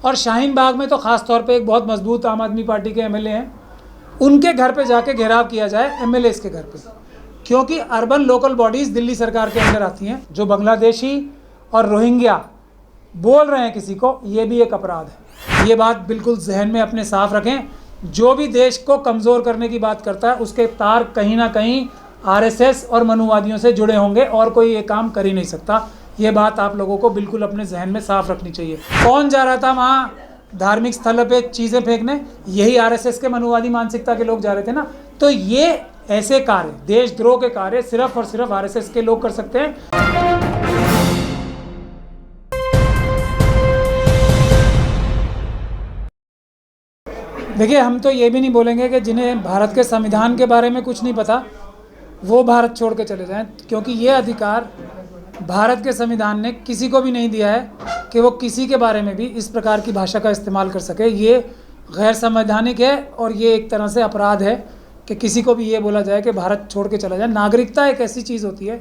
और शाहीन बाग में तो ख़ास तौर पे एक बहुत मजबूत आम आदमी पार्टी के एमएलए हैं, उनके घर पे जाके घेराव किया जाए एमएलएस के घर पे, क्योंकि अर्बन लोकल बॉडीज़ दिल्ली सरकार के अंदर आती हैं। जो बांग्लादेशी और रोहिंग्या बोल रहे हैं किसी को, ये भी एक अपराध है। ये बात बिल्कुल जहन में अपने साफ रखें। जो भी देश को कमज़ोर करने की बात करता है उसके तार कहीं ना कहीं आरएसएस और मनुवादियों से जुड़े होंगे, और कोई ये काम कर ही नहीं सकता। ये बात आप लोगों को बिल्कुल अपने जहन में साफ रखनी चाहिए। कौन जा रहा था वहाँ धार्मिक स्थल पे चीज़ें फेंकने? यही आरएसएस के मनुवादी मानसिकता के लोग जा रहे थे ना। तो ये ऐसे कार्य, देशद्रोह के कार्य सिर्फ और सिर्फ आरएसएस के लोग कर सकते हैं। देखिए, हम तो ये भी नहीं बोलेंगे कि जिन्हें भारत के संविधान के बारे में कुछ नहीं पता वो भारत छोड़ के चले जाएं, क्योंकि ये अधिकार भारत के संविधान ने किसी को भी नहीं दिया है कि वो किसी के बारे में भी इस प्रकार की भाषा का इस्तेमाल कर सके। ये गैर संवैधानिक है और ये एक तरह से अपराध है कि किसी को भी ये बोला जाए कि भारत छोड़ के चला जाए। नागरिकता एक ऐसी चीज़ होती है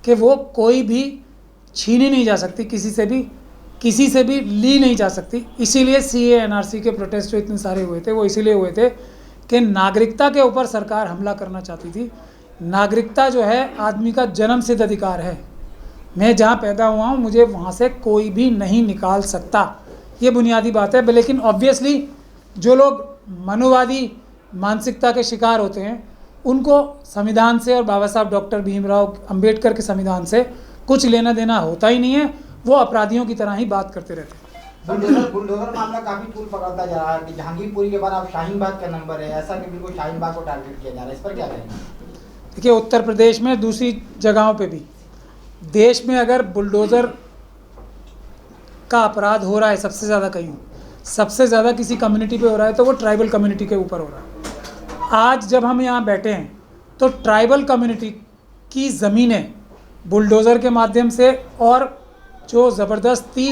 कि वो कोई भी छीनी नहीं जा सकती, किसी से भी ली नहीं जा सकती। इसीलिए सीए एनआरसी के प्रोटेस्ट जो इतने सारे हुए थे वो इसीलिए हुए थे कि नागरिकता के ऊपर सरकार हमला करना चाहती थी। नागरिकता जो है आदमी का जन्म सिद्ध अधिकार है। मैं जहाँ पैदा हुआ हूँ मुझे वहाँ से कोई भी नहीं निकाल सकता, ये बुनियादी बात है। लेकिन ऑब्वियसली जो लोग मनुवादी मानसिकता के शिकार होते हैं उनको संविधान से और बाबा साहब डॉक्टर भीमराव अंबेडकर के संविधान से कुछ लेना देना होता ही नहीं है। वो अपराधियों की तरह ही बात करते रहते हैं। बुलडोजर मामला काफी तूल पकड़ता जा रहा है कि जहांगीरपुरी के बाद अब शाहीन बाग का नंबर है, ऐसा कि बिल्कुल शाहीन बाग को टारगेट किया जा रहा है। इस पर क्या कहेंगे? देखिए, उत्तर प्रदेश में दूसरी जगहों पे भी देश में अगर बुलडोज़र का अपराध हो रहा है सबसे ज़्यादा किसी कम्युनिटी पे हो रहा है तो वो ट्राइबल कम्युनिटी के ऊपर हो रहा है। आज जब हम यहाँ बैठे हैं तो ट्राइबल कम्युनिटी की ज़मीनें बुलडोज़र के माध्यम से और जो ज़बरदस्ती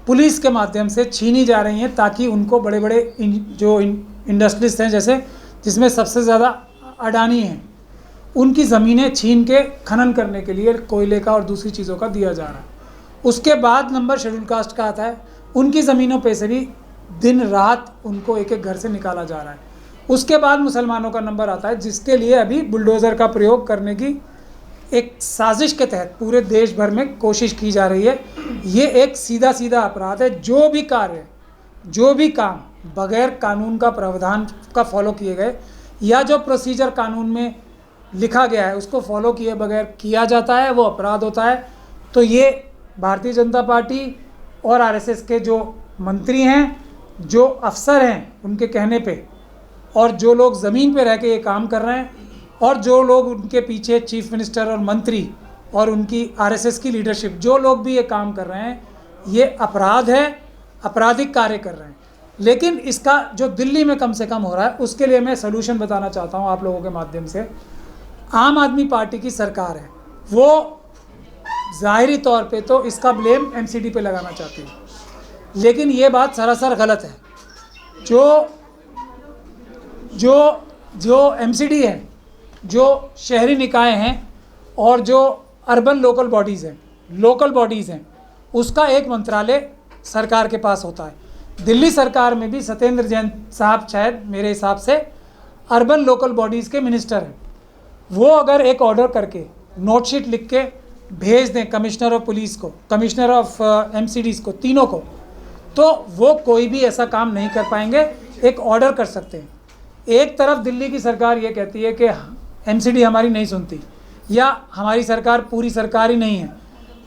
पुलिस के माध्यम से छीनी जा रही हैं, ताकि उनको बड़े बड़े जो इंडस्ट्रीज हैं, जैसे जिसमें सबसे ज़्यादा अडानी हैं, उनकी ज़मीनें छीन के खनन करने के लिए कोयले का और दूसरी चीज़ों का दिया जा रहा है। उसके बाद नंबर शेड्यूल कास्ट का आता है, उनकी ज़मीनों पे से भी दिन रात उनको एक एक घर से निकाला जा रहा है। उसके बाद मुसलमानों का नंबर आता है, जिसके लिए अभी बुलडोज़र का प्रयोग करने की एक साजिश के तहत पूरे देश भर में कोशिश की जा रही है। ये एक सीधा अपराध है। जो भी कार्य, जो भी काम बगैर कानून का प्रावधान का फॉलो किए गए या जो प्रोसीजर कानून में लिखा गया है उसको फॉलो किए बगैर किया जाता है, वो अपराध होता है। तो ये भारतीय जनता पार्टी और आरएसएस के जो मंत्री हैं, जो अफसर हैं, उनके कहने पे, और जो लोग ज़मीन पे रह के ये काम कर रहे हैं, और जो लोग उनके पीछे चीफ मिनिस्टर और मंत्री और उनकी आरएसएस की लीडरशिप, जो लोग भी ये काम कर रहे हैं, ये अपराध है, आपराधिक कार्य कर रहे हैं। लेकिन इसका जो दिल्ली में कम से कम हो रहा है, उसके लिए मैं सलूशन बताना चाहता हूँ आप लोगों के माध्यम से। आम आदमी पार्टी की सरकार है, वो ज़ाहिरी तौर पे तो इसका ब्लेम एमसीडी पे लगाना चाहती है, लेकिन ये बात सरासर गलत है। जो एमसीडी है, जो शहरी निकाय हैं और जो अर्बन लोकल बॉडीज़ हैं, उसका एक मंत्रालय सरकार के पास होता है। दिल्ली सरकार में भी सत्येंद्र जैन साहब शायद मेरे हिसाब से अर्बन लोकल बॉडीज़ के मिनिस्टर हैं। वो अगर एक ऑर्डर करके नोटशीट लिख के भेज दें कमिश्नर ऑफ पुलिस को, कमिश्नर ऑफ एमसीडीज़ को, तीनों को, तो वो कोई भी ऐसा काम नहीं कर पाएंगे। एक ऑर्डर कर सकते हैं। एक तरफ दिल्ली की सरकार ये कहती है कि एमसीडी हमारी नहीं सुनती या हमारी सरकार पूरी सरकार ही नहीं है,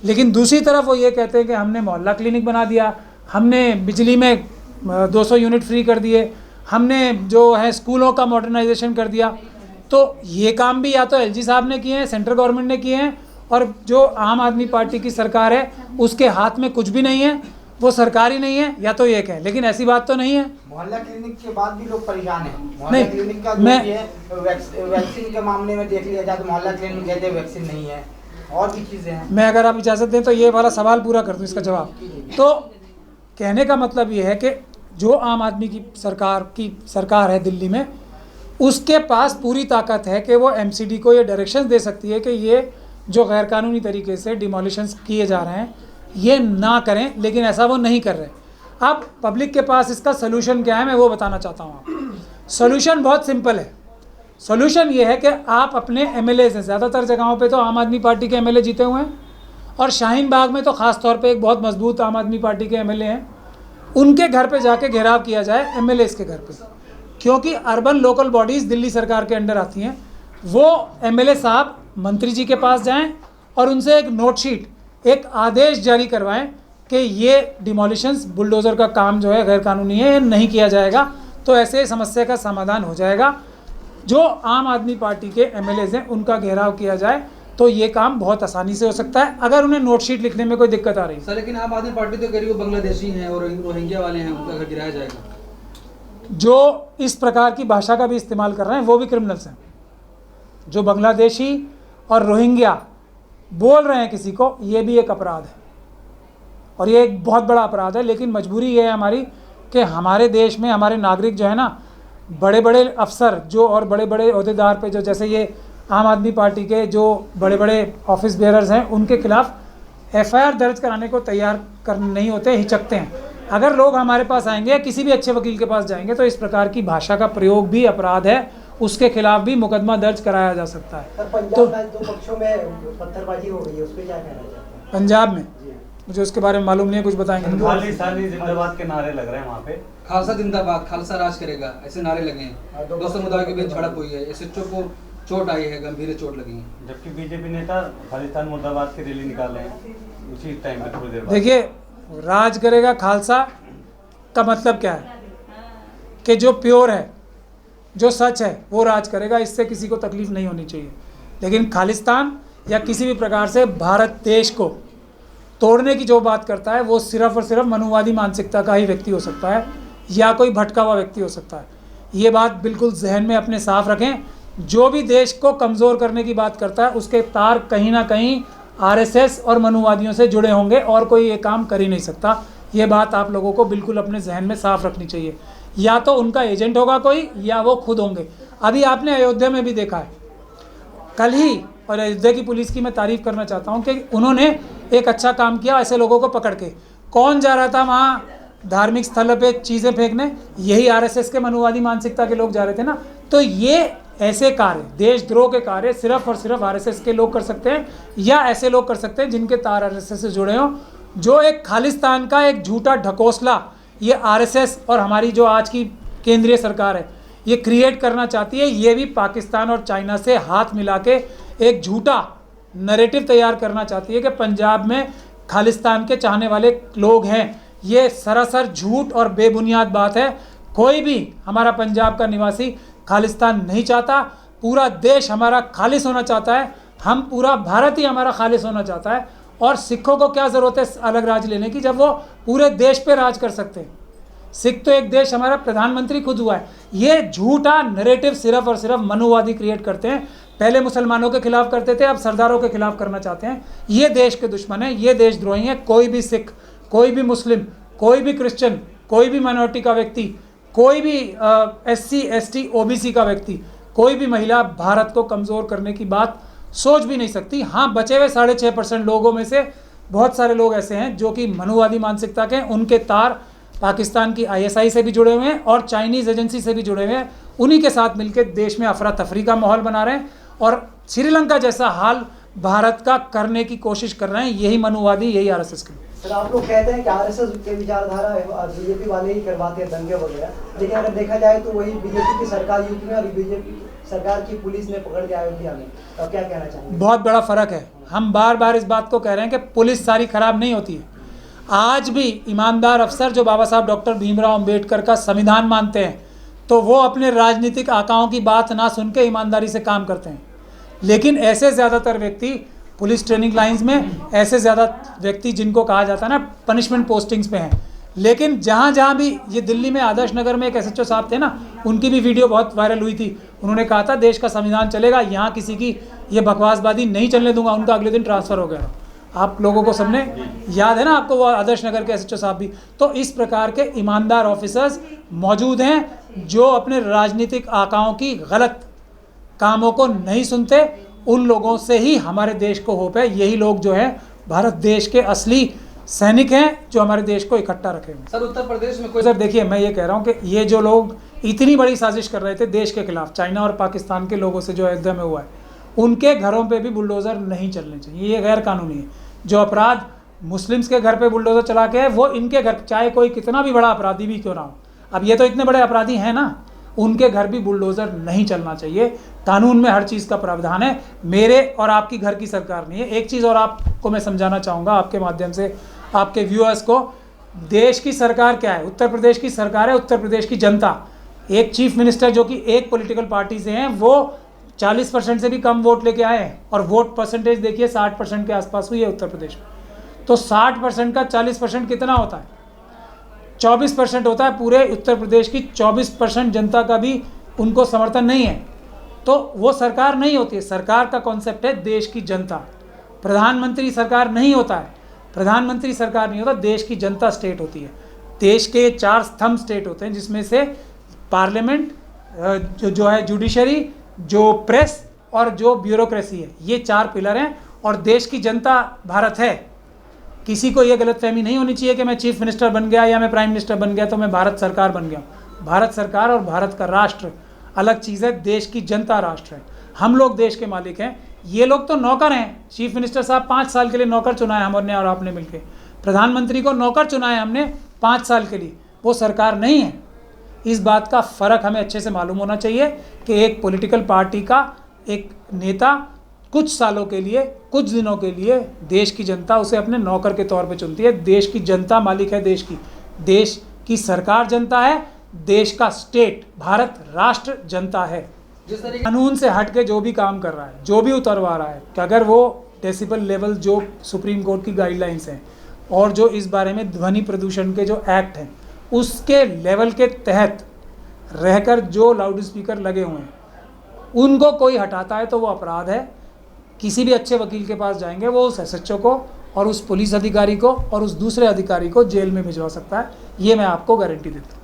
लेकिन दूसरी तरफ वो ये कहते हैं कि हमने मोहल्ला क्लिनिक बना दिया, हमने बिजली में 200 यूनिट फ्री कर दिए, हमने जो है स्कूलों का मॉडर्नाइजेशन कर दिया। तो ये काम भी या तो एलजी साहब ने किए हैं, सेंट्रल गवर्नमेंट ने किए हैं, और जो आम आदमी पार्टी की सरकार है उसके हाथ में कुछ भी नहीं है, वो सरकार ही नहीं है, या तो ये कहें। लेकिन ऐसी बात तो नहीं है। मोहल्ला क्लिनिक के बाद भी लोग परेशान हैं। मोहल्ला नहीं, क्लिनिक का जो भी है वैक्सीन के मामले में देख लिया जाए तो मोहल्ला क्लिनिक कहते हैं वैक्सीन नहीं है, और भी चीज़ें हैं। मैं अगर आप इजाज़त दें तो ये वाला सवाल पूरा कर दूँ, इसका जवाब। तो कहने का मतलब ये है कि जो आम आदमी की सरकार है दिल्ली में, उसके पास पूरी ताकत है कि वो एमसीडी को ये डायरेक्शन दे सकती है कि ये जो गैरकानूनी तरीके से डिमोलिशंस किए जा रहे हैं ये ना करें, लेकिन ऐसा वो नहीं कर रहे। अब पब्लिक के पास इसका सोल्यूशन क्या है, मैं वो बताना चाहता हूँ आपको। सोल्यूशन बहुत सिंपल है। सोल्यूशन ये है कि आप अपने एमएलए से, ज़्यादातर जगहों पे तो आम आदमी पार्टी के एमएलए जीते हुए हैं, और शाहीन बाग में तो ख़ास तौर पे एक बहुत मजबूत आम आदमी पार्टी के एमएलए हैं, उनके घर पे जाके घेराव किया जाए एमएलएस के घर पे, क्योंकि अर्बन लोकल बॉडीज़ दिल्ली सरकार के अंडर आती हैं। वो एमएलए साहब मंत्री जी के पास जाएं और उनसे एक नोट शीट, एक आदेश जारी करवाएं कि ये डिमोलिशंस, बुलडोज़र का काम जो है गैर कानूनी है, ये नहीं किया जाएगा, तो ऐसे समस्या का समाधान हो जाएगा। जो आम आदमी पार्टी के एमएलएज हैं उनका घेराव किया जाए तो ये काम बहुत आसानी से हो सकता है, अगर उन्हें नोट शीट लिखने में कोई दिक्कत आ रही है। सर लेकिन आम आदमी पार्टी तो कह रही है वो बांग्लादेशी हैं और रोहिंग्या वाले हैं, उनका घर गिराया जाएगा। जो इस प्रकार की भाषा का भी इस्तेमाल कर रहे हैं वो भी क्रिमिनल्स हैं। जो बांग्लादेशी और रोहिंग्या बोल रहे हैं किसी को, ये भी एक अपराध है, और ये एक बहुत बड़ा अपराध है। लेकिन मजबूरी ये है हमारी कि हमारे देश में हमारे नागरिक जो है ना, बड़े बड़े अफसर जो और बड़े बड़े अहदेदार पे जो, जैसे ये आम आदमी पार्टी के जो बड़े बड़े ऑफिस बेयरर्स हैं, उनके खिलाफ एफआईआर दर्ज कराने को तैयार नहीं होते, हिचकते हैं। अगर लोग हमारे पास आएंगे, किसी भी अच्छे वकील के पास जाएंगे, तो इस प्रकार की भाषा का प्रयोग भी अपराध है, उसके खिलाफ भी मुकदमा दर्ज कराया जा सकता है। तो दो पक्षों में पत्थरबाजी हो गई है, उस पर क्या कहना चाहते हैं? पंजाब में मुझे उसके बारे में मालूम नहीं है, कुछ बताएंगे? खालिस्तानी जिंदाबाद के नारे लग रहे हैं वहाँ पे। खालसा जिंदाबाद, खालसा राज करेगा, ऐसे नारे लगे हैं। दो समुदाय के बीच झड़प हुई है, एसएचओ को चोट आई है, गंभीर चोट लगी है। जबकि बीजेपी नेता खालिस्तान मुर्दाबाद की रैली निकाल रहे हैं उसी टाइम में, थोड़ी देर बाद। देखिए, राज करेगा खालसा का मतलब क्या है कि जो प्योर है, जो सच है, वो राज करेगा, इससे किसी को तकलीफ नहीं होनी चाहिए। लेकिन खालिस्तान या किसी भी प्रकार से भारत देश को तोड़ने की जो बात करता है, वो सिर्फ और सिर्फ मनुवादी मानसिकता का ही व्यक्ति हो सकता है, या कोई भटका हुआ व्यक्ति हो सकता है। ये बात बिल्कुल जहन में अपने साफ रखें। जो भी देश को कमज़ोर करने की बात करता है, उसके तार कहीं ना कहीं आरएसएस और मनुवादियों से जुड़े होंगे, और कोई ये काम कर ही नहीं सकता। ये बात आप लोगों को बिल्कुल अपने जहन में साफ रखनी चाहिए। या तो उनका एजेंट होगा कोई, या वो खुद होंगे। अभी आपने अयोध्या में भी देखा है कल ही, और अयोध्या की पुलिस की मैं तारीफ़ करना चाहता हूँ कि उन्होंने एक अच्छा काम किया ऐसे लोगों को पकड़ के। कौन जा रहा था वहाँ धार्मिक स्थल पे चीज़ें फेंकने? यही आरएसएस के मनुवादी मानसिकता के लोग जा रहे थे ना। तो ये ऐसे कार्य, देशद्रोह के कार्य सिर्फ और सिर्फ आरएसएस के लोग कर सकते हैं, या ऐसे लोग कर सकते हैं जिनके तार आरएसएस से जुड़े हों। जो एक खालिस्तान का एक झूठा ढकोसला ये आरएसएस और हमारी जो आज की केंद्रीय सरकार है ये क्रिएट करना चाहती है, ये भी पाकिस्तान और चाइना से हाथ मिला के एक झूठा नैरेटिव तैयार करना चाहती है कि पंजाब में खालिस्तान के चाहने वाले लोग हैं। ये सरासर झूठ और बेबुनियाद बात है। कोई भी हमारा पंजाब का निवासी खालिस्तान नहीं चाहता। पूरा देश हमारा खालिस होना चाहता है, हम पूरा भारत ही हमारा खालिस होना चाहता है। और सिखों को क्या ज़रूरत है अलग राज लेने की, जब वो पूरे देश पे राज कर सकते हैं। सिख तो एक देश, हमारा प्रधानमंत्री खुद हुआ है। ये झूठा नैरेटिव सिर्फ और सिर्फ मनुवादी क्रिएट करते हैं। पहले मुसलमानों के खिलाफ करते थे, अब सरदारों के खिलाफ करना चाहते हैं। ये देश के दुश्मन हैं, ये देशद्रोही हैं। कोई भी सिख, कोई भी मुस्लिम, कोई भी क्रिश्चियन, कोई भी माइनॉरिटी का व्यक्ति, कोई भी SC ST OBC का व्यक्ति, कोई भी महिला भारत को कमज़ोर करने की बात सोच भी नहीं सकती। हाँ, बचे हुए 6.5% लोगों में से बहुत सारे लोग ऐसे हैं जो कि मनुवादी मानसिकता के, उनके तार पाकिस्तान की ISI से भी जुड़े हुए हैं और चाइनीज़ एजेंसी से भी जुड़े हुए हैं। उन्हीं के साथ मिलकर देश में अफरा तफरी का माहौल बना रहे हैं और श्रीलंका जैसा हाल भारत का करने की कोशिश कर रहे हैं। यही मनुवादी, यही RSS के। सर, आप लोग कहते हैं कि आरएसएस के विचारधारा बीजेपी वाले ही करवाते हैं दंगे वगैरह, लेकिन अगर देखा जाए तो वही बीजेपी की सरकार यूपी में और बीजेपी सरकार की पुलिस ने पकड़ के अयोध्या में, तो क्या कहना चाहेंगे? बहुत बड़ा फ़र्क है। हम बार बार इस बात को कह रहे हैं कि पुलिस सारी खराब नहीं होती है। आज भी ईमानदार अफसर जो बाबा साहब डॉक्टर भीमराव अंबेडकर का संविधान मानते हैं, तो वो अपने राजनीतिक आकाओं की बात ना सुन के ईमानदारी से काम करते हैं। लेकिन ऐसे ज़्यादातर व्यक्ति पुलिस ट्रेनिंग लाइंस में, ऐसे ज़्यादा व्यक्ति जिनको कहा जाता है ना पनिशमेंट पोस्टिंग्स पे हैं। लेकिन जहाँ जहाँ भी, ये दिल्ली में आदर्श नगर में एक SHO साहब थे ना, उनकी भी वीडियो बहुत वायरल हुई थी। उन्होंने कहा था देश का संविधान चलेगा, यहाँ किसी की ये बकवासबाजी नहीं चलने दूंगा। उनका अगले दिन ट्रांसफ़र हो गया। आप लोगों को सबने याद है ना, आपको वो आदर्श नगर के SHO साहब भी। तो इस प्रकार के ईमानदार ऑफिसर्स मौजूद हैं जो अपने राजनीतिक आकाओं की गलत कामों को नहीं सुनते। उन लोगों से ही हमारे देश को होप है। यही लोग जो है भारत देश के असली सैनिक हैं जो हमारे देश को इकट्ठा रखे हुए हैं। सर उत्तर प्रदेश में कोई सर देखिए, मैं ये कह रहा हूँ कि ये जो लोग इतनी बड़ी साजिश कर रहे थे देश के खिलाफ, चाइना और पाकिस्तान के लोगों से जो अयोध्या में हुआ है, उनके घरों पे भी बुलडोज़र नहीं चलने चाहिए। ये गैर कानूनी है। जो अपराध मुस्लिम्स के घर पे बुलडोज़र चला के है, वो इनके घर, चाहे कोई कितना भी बड़ा अपराधी भी क्यों ना हो, अब ये तो इतने बड़े अपराधी हैं ना, उनके घर भी बुलडोज़र नहीं चलना चाहिए। कानून में हर चीज़ का प्रावधान है। मेरे और आपकी घर की सरकार नहीं है। एक चीज़ और आपको मैं समझाना चाहूँगा आपके माध्यम से आपके व्यूअर्स को, देश की सरकार क्या है? उत्तर प्रदेश की सरकार है, उत्तर प्रदेश की जनता। एक चीफ मिनिस्टर जो कि एक पॉलिटिकल पार्टी से हैं, वो 40% से भी कम वोट लेके आए हैं, और वोट परसेंटेज देखिए 60% के आसपास हुई है उत्तर प्रदेश में। तो 60% का 40% कितना होता है? 24% होता है। पूरे उत्तर प्रदेश की 24% जनता का भी उनको समर्थन नहीं है, तो वो सरकार नहीं होती है। सरकार का कॉन्सेप्ट है देश की जनता। प्रधानमंत्री सरकार नहीं होता है, प्रधानमंत्री सरकार नहीं होता, देश की जनता स्टेट होती है। देश के 4 स्तंभ स्टेट होते हैं, जिसमें से पार्लियामेंट, जो है जुडिशरी, जो प्रेस और जो ब्यूरोक्रेसी है, ये 4 पिलर हैं। और देश की जनता भारत है। किसी को ये गलतफहमी नहीं होनी चाहिए कि मैं चीफ मिनिस्टर बन गया या मैं प्राइम मिनिस्टर बन गया तो मैं भारत सरकार बन गया। भारत सरकार और भारत का राष्ट्र अलग चीज़ है। देश की जनता राष्ट्र है। हम लोग देश के मालिक हैं। ये लोग तो नौकर हैं। चीफ मिनिस्टर साहब 5 साल के लिए नौकर चुनाए हमने और आपने मिलकर। प्रधानमंत्री को नौकर चुनाए हमने 5 साल के लिए, वो सरकार नहीं है। इस बात का फ़र्क हमें अच्छे से मालूम होना चाहिए कि एक पॉलिटिकल पार्टी का एक नेता कुछ सालों के लिए, कुछ दिनों के लिए देश की जनता उसे अपने नौकर के तौर पे चुनती है। देश की जनता मालिक है देश की सरकार जनता है, देश का स्टेट भारत राष्ट्र जनता है। जिस तरीके कानून से हट के जो भी काम कर रहा है, जो भी उतरवा रहा है, कि अगर वो डेसिबल लेवल जो सुप्रीम कोर्ट की गाइडलाइंस हैं और जो इस बारे में ध्वनि प्रदूषण के जो एक्ट हैं, उसके लेवल के तहत रहकर जो लाउड स्पीकर लगे हुए हैं, उनको कोई हटाता है तो वो अपराध है। किसी भी अच्छे वकील के पास जाएंगे, वो उस SHO को और उस पुलिस अधिकारी को और उस दूसरे अधिकारी को जेल में भिजवा सकता है। ये मैं आपको गारंटी देता हूँ।